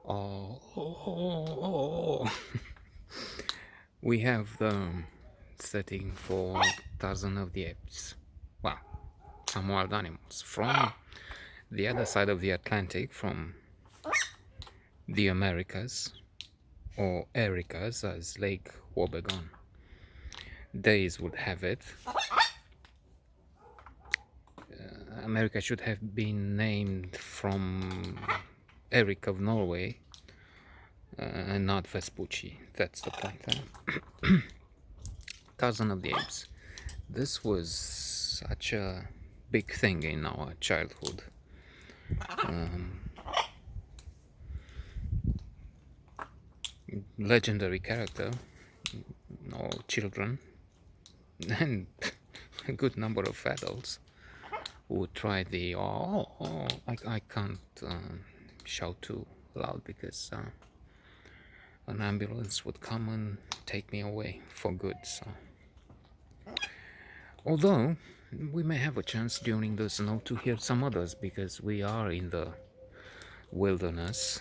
Oh, we have the setting for Tarzan of the Apes. Well, some wild animals from the other side of the Atlantic, from the Americas, or Ericas, as Lake Wobegon Days would have it. America should have been named from Eric of Norway, and not Vespucci. That's the point. Tarzan of the Apes. This was such a big thing in our childhood. Legendary character, all children, and a good number of adults who try the I can't shout too loud because an ambulance would come and take me away for good. So, although we may have a chance during the snow to hear some others because we are in the wilderness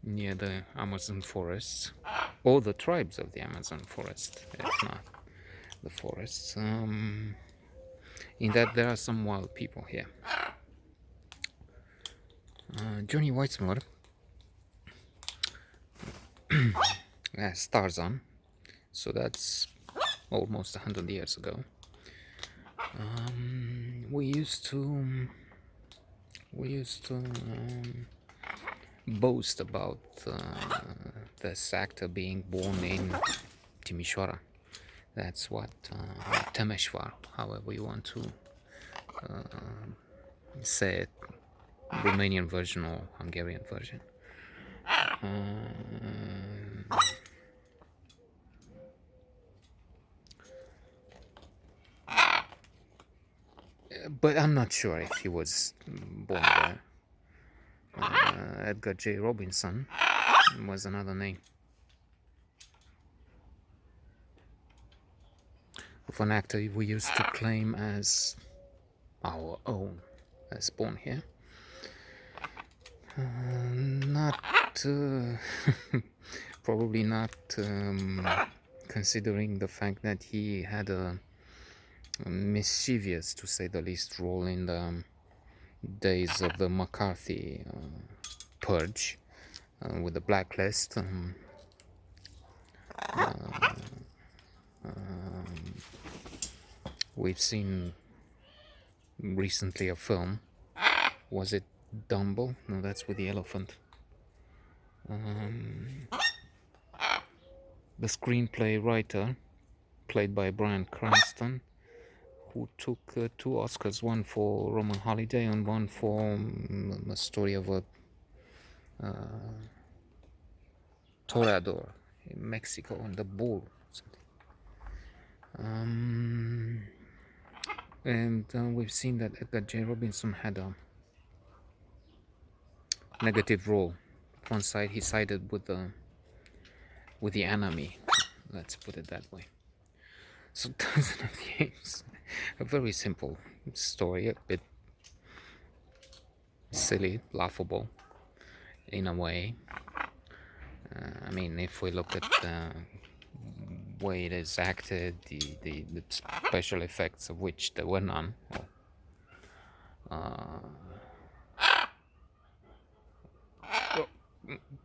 near the Amazon forests, or the tribes of the Amazon forest, if not the forests. In that there are some wild people here. Johnny Weissmuller as Tarzan, so that's almost 100 years ago. We used to boast about this actor being born in Timișoara. That's what Temeshvar, however you want to say it, Romanian version or Hungarian version. But I'm not sure if he was born there. Edgar J. Robinson was another name of an actor we used to claim as our own, as born here. Not probably not considering the fact that he had a mischievous, to say the least, role in the days of the McCarthy purge with the blacklist. We've seen recently a film. Was it Dumbo? No, that's with the elephant. The screenplay writer, played by Bryan Cranston, who took 2 Oscars, one for Roman Holiday and one for a story of a toreador in Mexico, and the bull. And we've seen that Edgar J. Robinson had a negative role. One side he sided with the enemy, let's put it that way. So Tarzan of the Apes, a very simple story, a bit silly, laughable in a way. I mean, if we look at the way it is acted, the special effects of which there were none.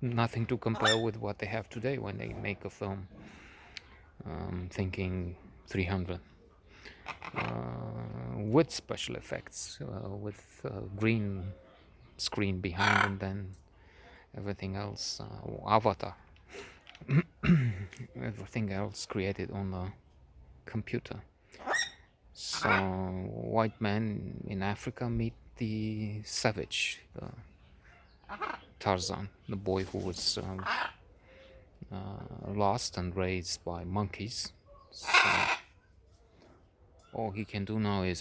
Nothing to compare with what they have today when they make a film. Thinking 300 with special effects, with green screen behind, and then everything else, Avatar, everything else created on the computer. So white men in Africa meet the savage, Tarzan, the boy who was lost and raised by monkeys. So all he can do now is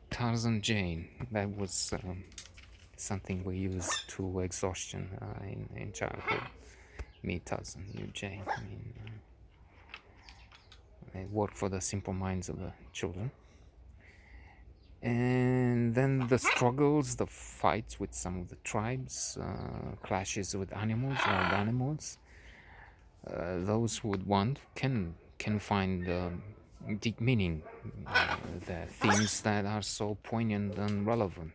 Tarzan Jane. That was something we used to exhaustion in childhood. Me Tarzan, you Jane. I mean, it worked for the simple minds of the children. And And then the struggles, the fights with some of the tribes, clashes with animals, wild animals. Those who would want can find deep meaning, the themes that are so poignant and relevant.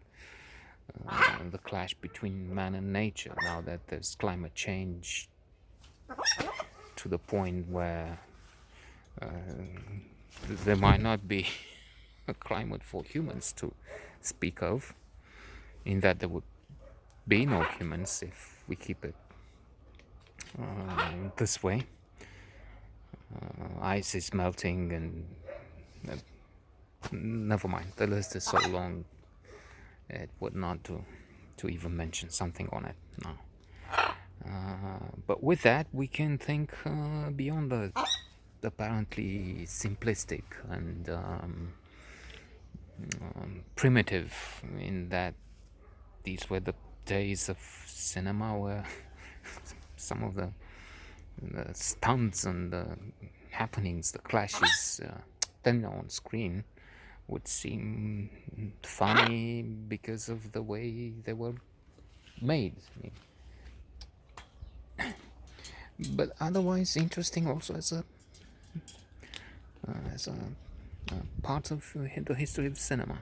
The clash between man and nature, now that there's climate change to the point where there might not be a climate for humans to speak of, in that there would be no humans if we keep it this way. Ice is melting, and never mind, the list is so long it would not do to even mention something on it now. But with that, we can think beyond the apparently simplistic and primitive, in that these were the days of cinema where some of the stunts and the happenings, the clashes then on screen would seem funny because of the way they were made. But otherwise interesting also as a part of the history of cinema.